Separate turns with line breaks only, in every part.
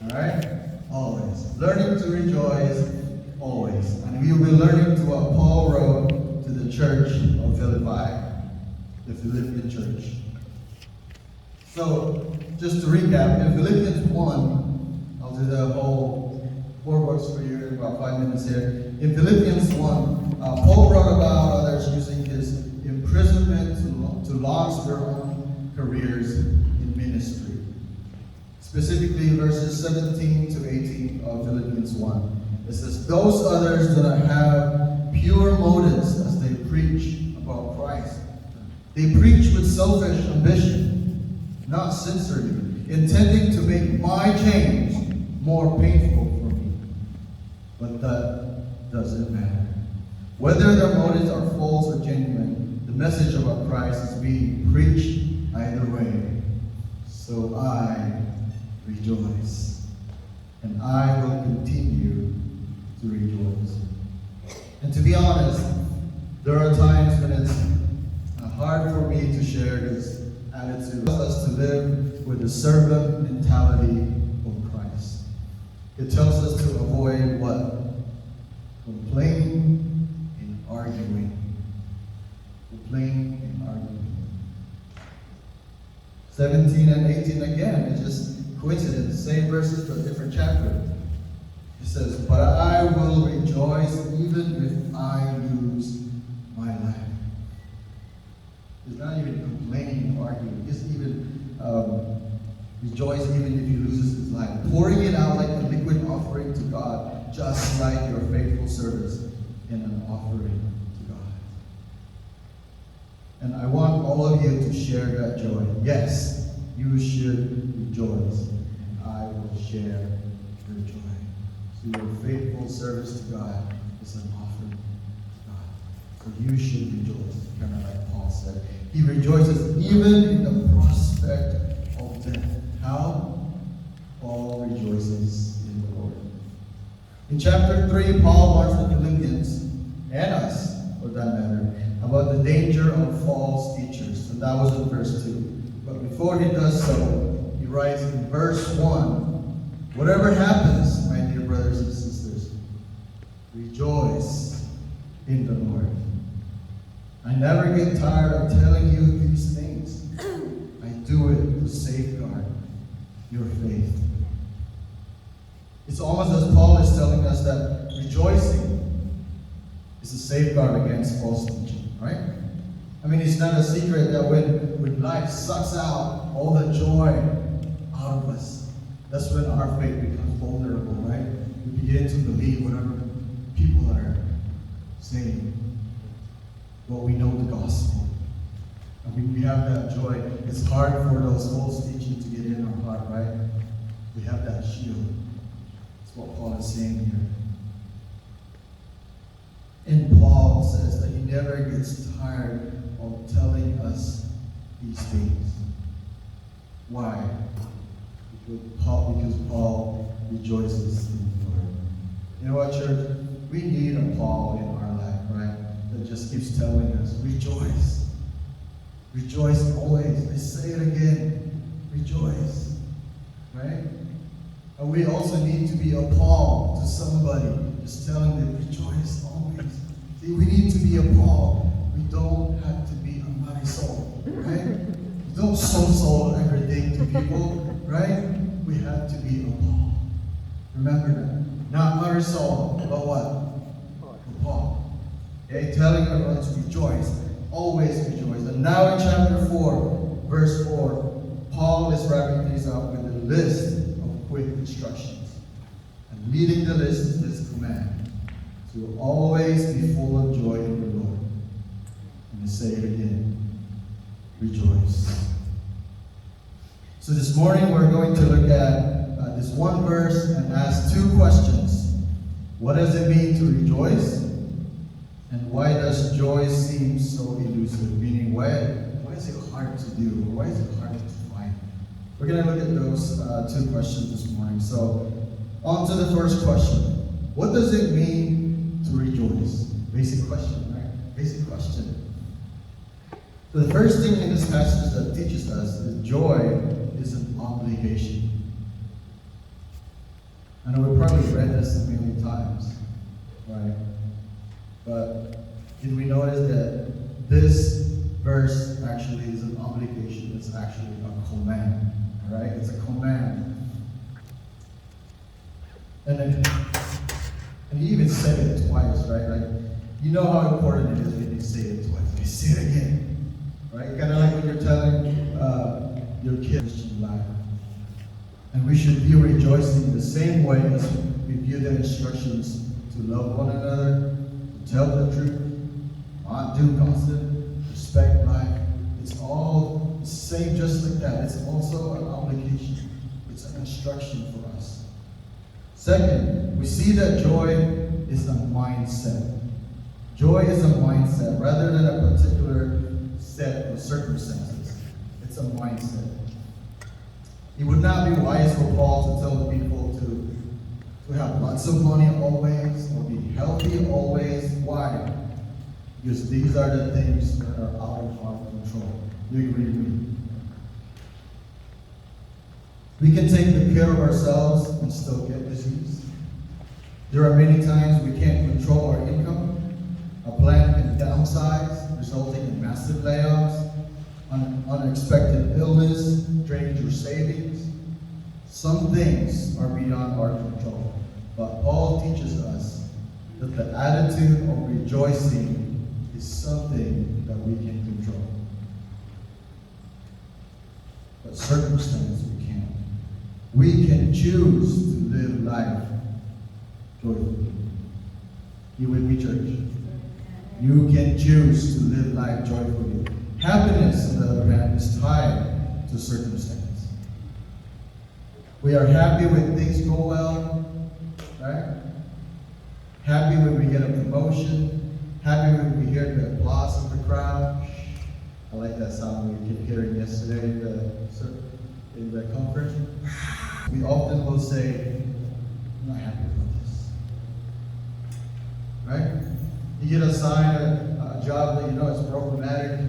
Alright? Always. Learning to rejoice, always. And we will be learning to what Paul wrote to the church of Philippi, the Philippian church. So, just to recap, in Philippians 1, I'll do the whole 4 books for you in about 5 minutes here. In Philippians 1, Paul wrote about others using his imprisonment to launch their own careers in ministry. Specifically, verses 17 to 18 of Philippians 1. It says, "Those others do not have pure motives as they preach about Christ. They preach with selfish ambition, not sincerely, intending to make my change more painful for me. But that doesn't matter. Whether their motives are false or genuine, the message about Christ is being preached either way. So I rejoice, and I will continue to rejoice." And to be honest, there are times when it's hard for me to share this attitude. It tells us to live with the servant mentality of Christ. It tells us to avoid what? Complaining and arguing. Complaining and arguing. 17 and 18 again, it's just coincidence, same verses but different chapter. It says, "But I will rejoice even if I lose my life." It's not even complaining or arguing. It's even rejoice even if he loses his life. Pouring it out like a liquid offering to God, just like your faithful service in an offering to God. And I want all of you to share that joy. Yes, you should rejoice, and I will share your joy. So your faithful service to God is an offering to God. So you should rejoice, kind of like Paul said. He rejoices even in the prospect of death. How? Paul rejoices in the Lord. In chapter 3, Paul warns the Philippians, and us, for that matter, about the danger of false teachers. And that was in verse 2. But before he does so, he writes in verse 1, "Whatever happens, my dear brothers and sisters, rejoice in the Lord. I never get tired of telling you these things. I do it to safeguard your faith." It's almost as Paul is telling us that rejoicing is a safeguard against false teaching, right? I mean, it's not a secret that when life sucks out all the joy out of us, that's when our faith becomes vulnerable, right? We begin to believe whatever people are saying. Well, we know the gospel. And when we have that joy, it's hard for those false teaching to get in our heart, right? We have that shield. That's what Paul is saying here. And Paul says that he never gets tired of telling us these things. Why? Because Paul rejoices in the Lord. You know what, church? We need a Paul in our life, right? That just keeps telling us, rejoice. Rejoice always. I say it again. Rejoice. Right? And we also need to be a Paul to somebody, just telling them, rejoice always. See, we need to be a Paul. We don't have to be a Marisol, right? We don't soul everything to people, right? We have to be a Paul. Remember that. Not Marisol, but what? A Paul. Okay, telling everyone to rejoice. Always rejoice. And now in chapter 4, verse 4, Paul is wrapping things up with a list of quick instructions. And leading the list is this command: to always be full of joy in the Lord. And to say it again, rejoice. So this morning we're going to look at this one verse and ask two questions. What does it mean to rejoice? And why does joy seem so elusive? Meaning, why is it hard to do? Or why is it hard to find? We're going to look at those two questions this morning. So, on to the first question. What does it mean to rejoice? Basic question, right? Basic question. So the first thing in this passage that teaches us is joy is an obligation. I know we probably read this a million times, right? But did we notice that this verse actually is an obligation? It's actually a command, all right? It's a command. And he even said it twice, right? Like, you know how important it is when you say it twice. You say it again, right? Kind of like when you're telling your kids to lie. And we should be rejoicing the same way as we view the instructions to love one another, to tell the truth, not do gossip, respect life. It's all the same just like that. It's also an obligation. It's an instruction for us. Second, we see that joy is a mindset. Joy is a mindset rather than a particular set of circumstances. It's a mindset. It would not be wise for Paul to tell the people to have lots of money always or be healthy always. Why? Because these are the things that are out of our control. You agree with me? We can take good care of ourselves and still get disease. There are many times we can't control our income. A plant can downsize, resulting in massive layoffs, unexpected illness, drains your savings. Some things are beyond our control, but Paul teaches us that the attitude of rejoicing is something that we can control. But circumstances we can't. We can choose to live life joyfully. You with me, church? You can choose to live life joyfully. Happiness, on the other hand, is tied to circumstance. We are happy when things go well, right? Happy when we get a promotion. Happy when we hear the applause of the crowd. I like that sound we kept hearing yesterday in the conference. We often will say, I'm not happy with this. Right? You get assigned a job that you know is problematic.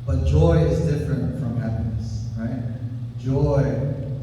But joy is different from happiness, right? Joy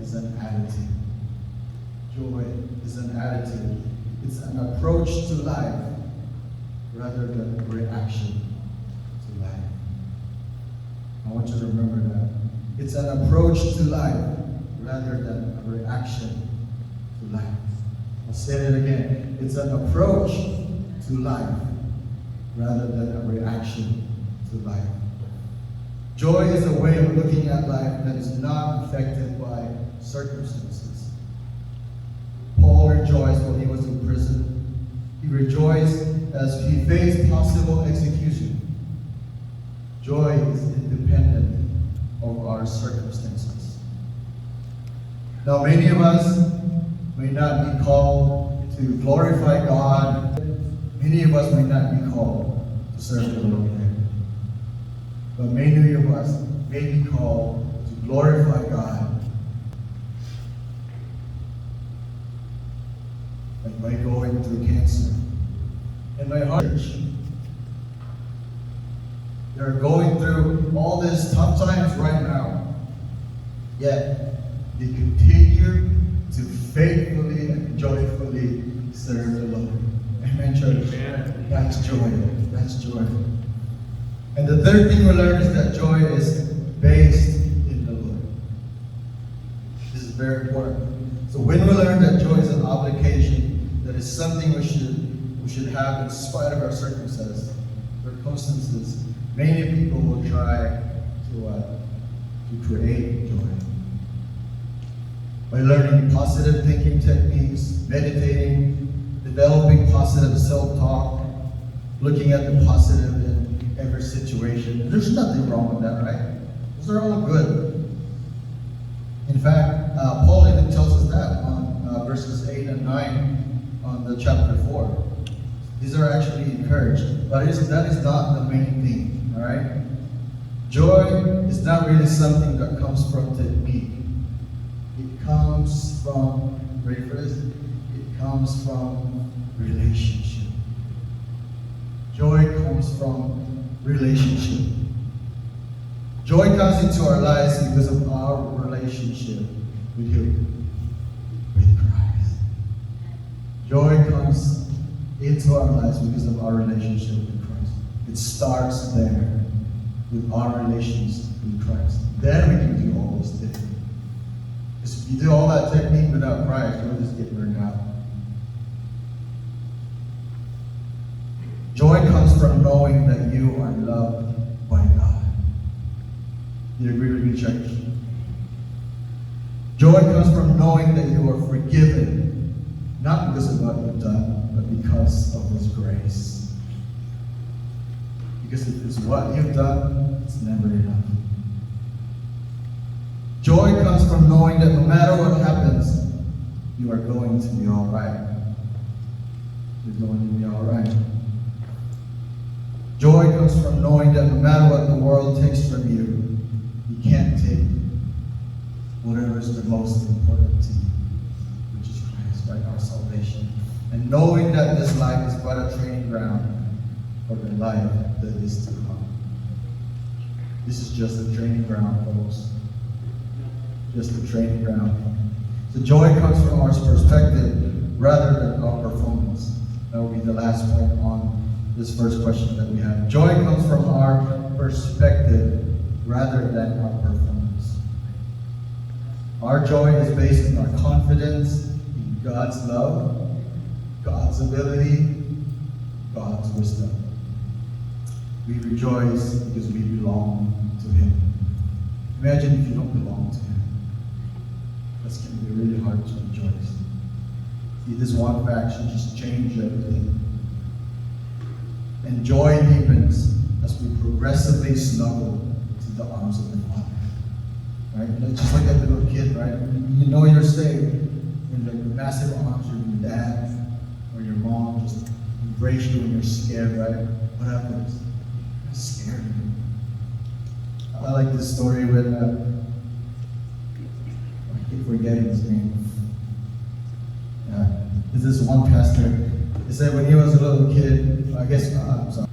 is an attitude. Joy is an attitude. It's an approach to life rather than a reaction to life. I want you to remember that. It's an approach to life rather than a reaction to life. I'll say it again. It's an approach to life rather than a reaction to life. Joy is a way of looking at life that is not affected by circumstances. Paul rejoiced when he was in prison. He rejoiced as he faced possible execution. Joy is independent of our circumstances. Now, many of us may not be called to glorify God. Many of us may not be called to serve the Lord. But many of us may be called to glorify God. Like by going through cancer. In my heart, they're going through all these tough times right now. Yet, they continue to faithfully and joyfully serve the Lord. Amen, church? Amen. That's joy. That's joy. And the third thing we learn is that joy is based in the Lord. This is very important. So when we learn that joy is an obligation, that is something we should have in spite of our circumstances, many people will try to create joy. By learning positive thinking techniques, meditating, developing positive self-talk, looking at the positive in every situation. There's nothing wrong with that, right? Those are all good. In fact, Paul even tells us that on verses 8 and 9 on the chapter 4. These are actually encouraged, but that is not the main thing, all right? Joy is not really something that comes from technique. It comes from, ready for this? It comes from relationship. Joy comes from relationship. Joy comes into our lives because of our relationship with who? With Christ. Joy comes into our lives because of our relationship with Christ. It starts there with our relations with Christ. Then we can do all those things. Because if you do all that technique without Christ, you'll just get burned out. Joy comes from knowing that you are loved by God. You agree with me, church? Joy comes from knowing that you are forgiven, not because of what you've done, but because of His grace. Because if it's what you've done, it's never enough. Joy comes from knowing that no matter what happens, you are going to be all right. You're going to be all right. Joy comes from knowing that no matter what the world takes from you, you can't take whatever is the most important to you, which is Christ, right? Our salvation. And knowing that this life is but a training ground for the life that is to come. This is just a training ground, folks. Just a training ground. So joy comes from our perspective rather than our performance. That will be the last point on this first question that we have. Joy comes from our perspective rather than our performance. Our joy is based on our confidence in God's love, God's ability, God's wisdom. We rejoice because we belong to Him. Imagine if you don't belong to Him. That's going to be really hard to rejoice. See, this one fact should just change everything. And joy deepens as we progressively snuggle to the arms of the Father. Right? Just like that little kid, right? You know you're safe when the massive arms of your dad or your mom just embrace you when you're scared, right? What happens? You're scared. I like this story when I keep forgetting his name. There's this one pastor. He said when he was a little kid, I guess, I'm sorry.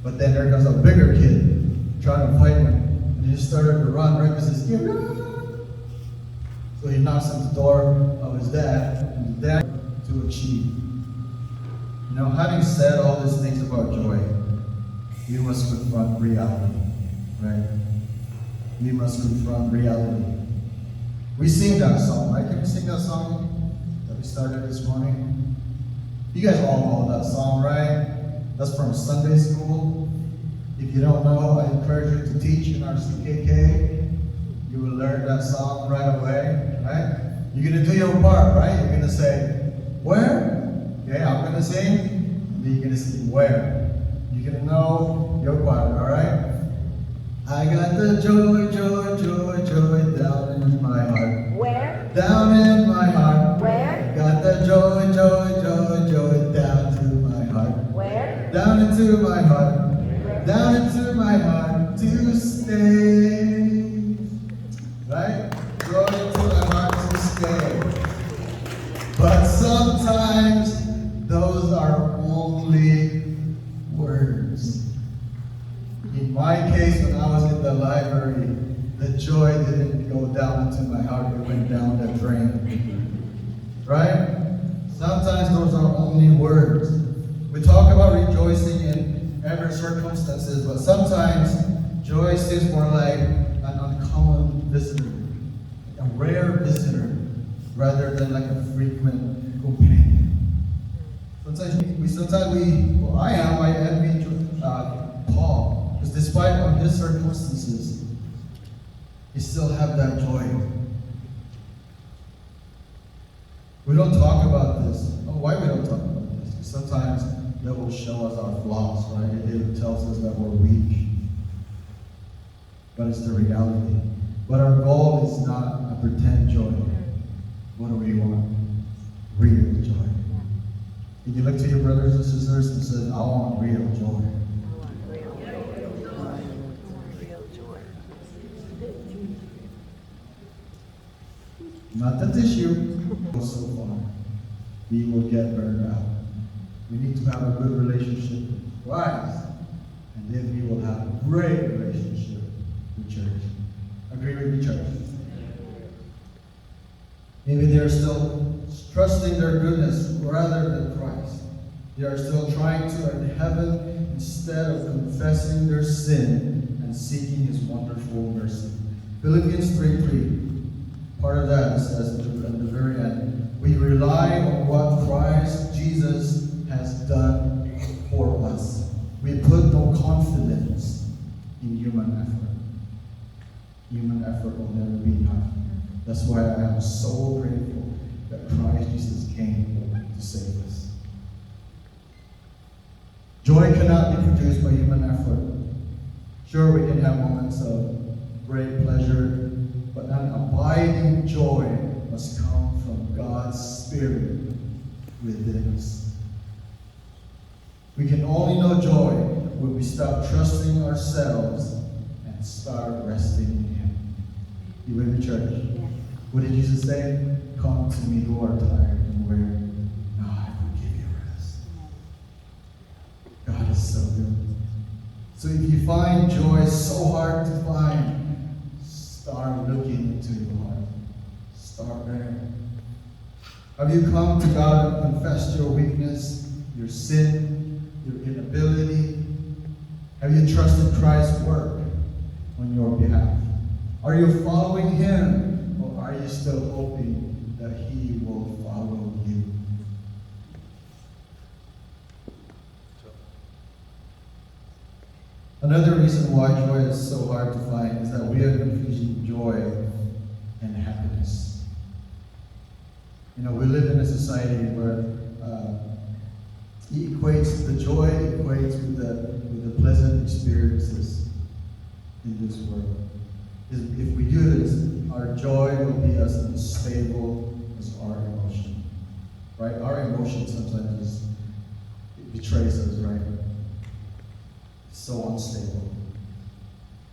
But then there comes a bigger kid trying to fight him. And he just started to run right because he's scared. So he knocks on the door of his dad, and his dad to achieve. You know, having said all these things about joy, we must confront reality, right? We must confront reality. We sing that song, right? Can we sing that song that we started this morning? You guys all know that song, right? That's from Sunday school. If you don't know, I encourage you to teach in our CKK. You will learn that song right away, right? You're going to do your part, right? You're going to say, where? Okay, I'm going to sing, and then you're going to sing where. You're going to know your part, all right? I got the joy, joy, joy, joy down in my heart.
Where?
Down in my heart.
Where?
Got the joy, joy, joy, joy down to my heart.
Where?
Down into my heart. Down into my heart to stay. Right? Joy into my heart to stay. But sometimes those are only words. In my case, when I was in the library, the joy didn't go down into my heart, it went down the drain. Right? Sometimes those are only words. We talk about rejoicing in every circumstances, but sometimes joy seems more like an uncommon visitor, a rare visitor, rather than like a frequent companion. I envy Paul, because despite all his circumstances, he still have that joy. We don't talk about this. Oh, why we don't talk about this? Because sometimes that will show us our flaws, right? It tells us that we're weak. But it's the reality. But our goal is not a pretend joy. What do we want? Real joy. If you look to your brothers and sisters and say, I want real joy. Not the tissue. So far, we will get burned out. We need to have a good relationship with Christ, and then we will have a great relationship the church. Agree with me, church? Maybe they are still trusting their goodness rather than Christ. They are still trying to earn heaven instead of confessing their sin and seeking His wonderful mercy. Philippians 3:3, part of that says at the very end, we rely on what Christ Jesus has done for us. We put no confidence in human effort. Human effort will never be enough. That's why I am so grateful that Christ Jesus came to save us. Joy cannot be produced by human effort. Sure, we can have moments of great pleasure, but an abiding joy must come from God's Spirit within us. We can only know joy when we stop trusting ourselves and start resting in Him. You with me, church?
Yes.
What did Jesus say? Come to me who are tired and weary, and I will give you rest. God is so good. So if you find joy so hard to find, start looking into your heart. Start there. Have you come to God and confessed your weakness, your sin, your inability? Have you trusted Christ's work on your behalf? Are you following Him, or are you still hoping that He will follow you? Another reason why joy is so hard to find is that we are confusing joy and happiness. You know, we live in a society where the joy equates with the pleasant experiences in this world. If we do this, our joy will be as unstable as our emotion. Right? Our emotion sometimes it betrays us, right? So unstable.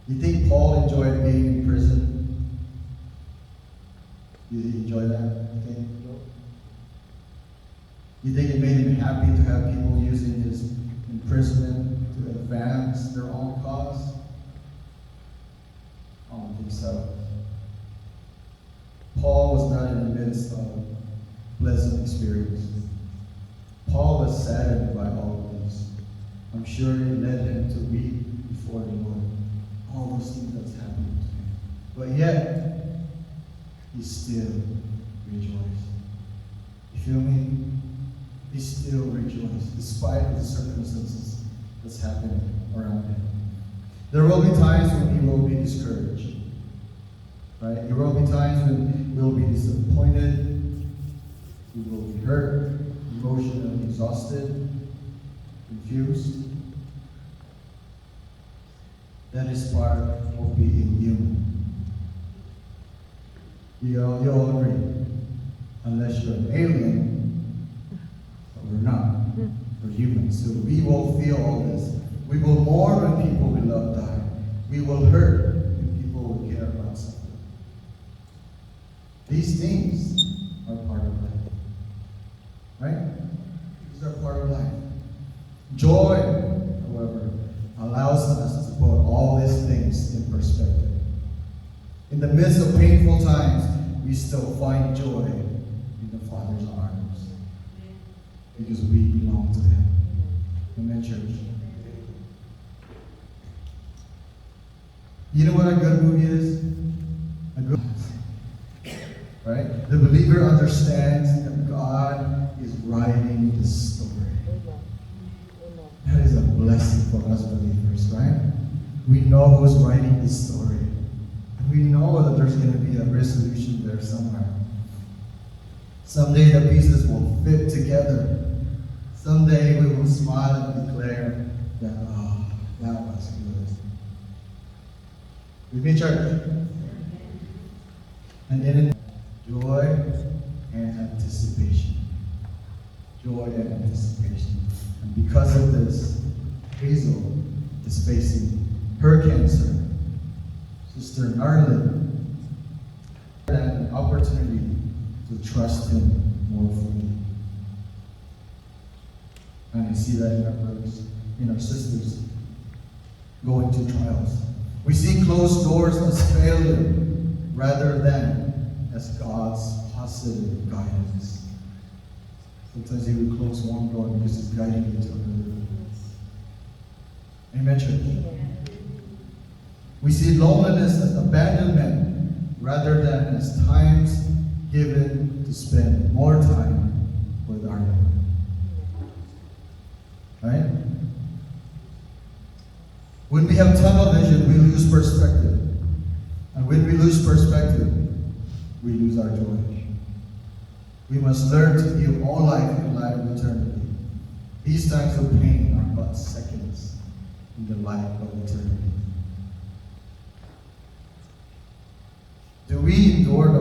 You think Paul enjoyed being in prison? Did he enjoy that? You think it made him happy to have people using his imprisonment to advance their own cause? I don't think so. Paul was not in the midst of pleasant experience. Paul was saddened by all of this. I'm sure it led him to weep before the Lord. All those things that's happening to him. But yet, he still rejoiced. You feel me? He still rejoiced, despite the circumstances that's happening around him. There will be times when he will be discouraged. Right? There will be times when we will be disappointed, we will be hurt, emotionally exhausted, confused. That is part of being human. You all agree? Unless you're an alien, but we're not. We're human. So we will feel all this. We will mourn when people we love die. We will hurt when people we care about suffer. These things are part of life. Right? These are part of life. Joy, however, allows us to put all these things in perspective. In the midst of painful times, we still find joy in the Father's arms. Because we belong to Him. Amen, church? You know what a good movie is? A good right? The believer understands that God is writing the story. That is a blessing for us believers, right? We know who's writing the story. And we know that there's going to be a resolution there somewhere. Someday the pieces will fit together. Someday we will smile and declare that, oh, that was good. With me, church? And in joy and anticipation. Joy and anticipation. And because of this, Hazel is facing her cancer. Sister Narlin had an opportunity to trust Him more fully. And I see that in our brothers, in our sisters, going through trials. We see closed doors as failure rather than as God's positive guidance. Sometimes He will close one door because He's guiding you to another. Amen, church. We see loneliness as abandonment rather than as times given to spend more time with our Lord. Right? When we have tunnel vision, we lose perspective. And when we lose perspective, we lose our joy. We must learn to view all life in light of eternity. These times of pain are but seconds in the light of eternity. Do we endure the